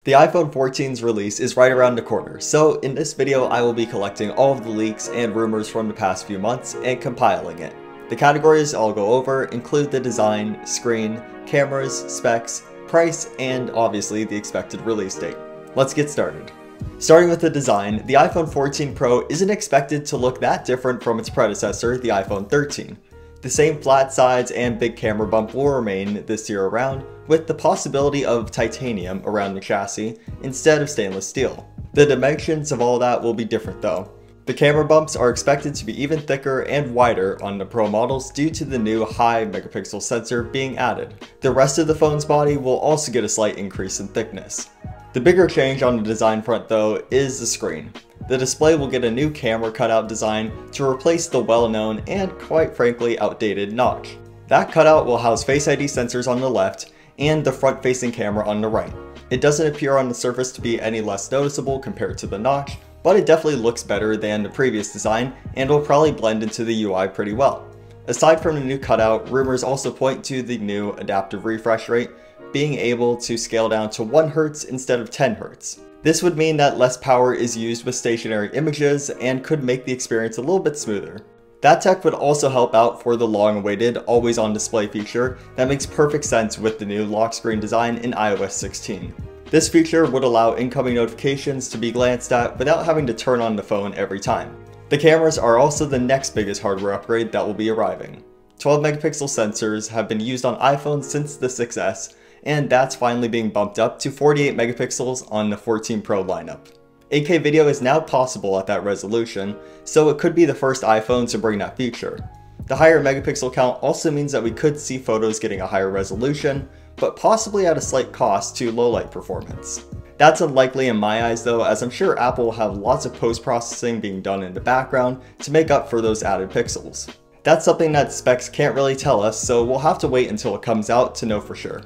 The iPhone 14's release is right around the corner, so in this video I will be collecting all of the leaks and rumors from the past few months and compiling it. The categories I'll go over include the design, screen, cameras, specs, price, and obviously the expected release date. Let's get started. Starting with the design, the iPhone 14 Pro isn't expected to look that different from its predecessor, the iPhone 13. The same flat sides and big camera bump will remain this year around, with the possibility of titanium around the chassis instead of stainless steel. The dimensions of all that will be different though. The camera bumps are expected to be even thicker and wider on the Pro models due to the new high megapixel sensor being added. The rest of the phone's body will also get a slight increase in thickness. The bigger change on the design front though is the screen. The display will get a new camera cutout design to replace the well-known and quite frankly outdated notch. That cutout will house Face ID sensors on the left and the front-facing camera on the right. It doesn't appear on the surface to be any less noticeable compared to the notch, but it definitely looks better than the previous design and will probably blend into the UI pretty well. Aside from the new cutout, rumors also point to the new adaptive refresh rate being able to scale down to 1 Hz instead of 10 Hz. This would mean that less power is used with stationary images and could make the experience a little bit smoother. That tech would also help out for the long-awaited always-on display feature that makes perfect sense with the new lock screen design in iOS 16. This feature would allow incoming notifications to be glanced at without having to turn on the phone every time. The cameras are also the next biggest hardware upgrade that will be arriving. 12 megapixel sensors have been used on iPhones since the 6S, and that's finally being bumped up to 48 megapixels on the 14 Pro lineup. 8K video is now possible at that resolution, so it could be the first iPhone to bring that feature. The higher megapixel count also means that we could see photos getting a higher resolution, but possibly at a slight cost to low light performance. That's unlikely in my eyes though, as I'm sure Apple will have lots of post-processing being done in the background to make up for those added pixels. That's something that specs can't really tell us, so we'll have to wait until it comes out to know for sure.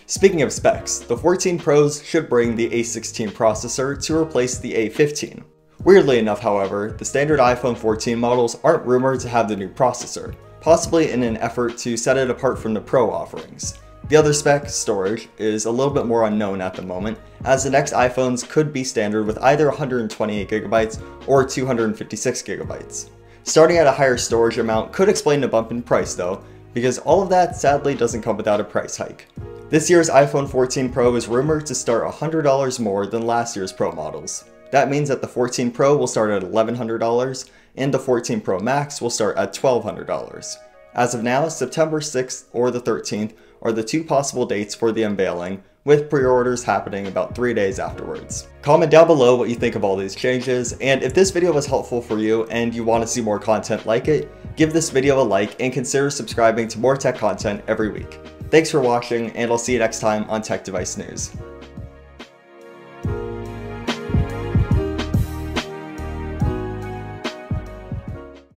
Speaking of specs, the 14 Pros should bring the A16 processor to replace the A15. Weirdly enough, however, the standard iPhone 14 models aren't rumored to have the new processor, possibly in an effort to set it apart from the Pro offerings. The other spec, storage, is a little bit more unknown at the moment, as the next iPhones could be standard with either 128GB or 256GB. Starting at a higher storage amount could explain the bump in price though, because all of that sadly doesn't come without a price hike. This year's iPhone 14 Pro is rumored to start $100 more than last year's Pro models. That means that the 14 Pro will start at $1,100 and the 14 Pro Max will start at $1,200. As of now, September 6th or the 13th are the two possible dates for the unveiling, with pre-orders happening about 3 days afterwards. Comment down below what you think of all these changes, and if this video was helpful for you and you want to see more content like it, give this video a like and consider subscribing to more tech content every week. Thanks for watching, and I'll see you next time on Tech Device News.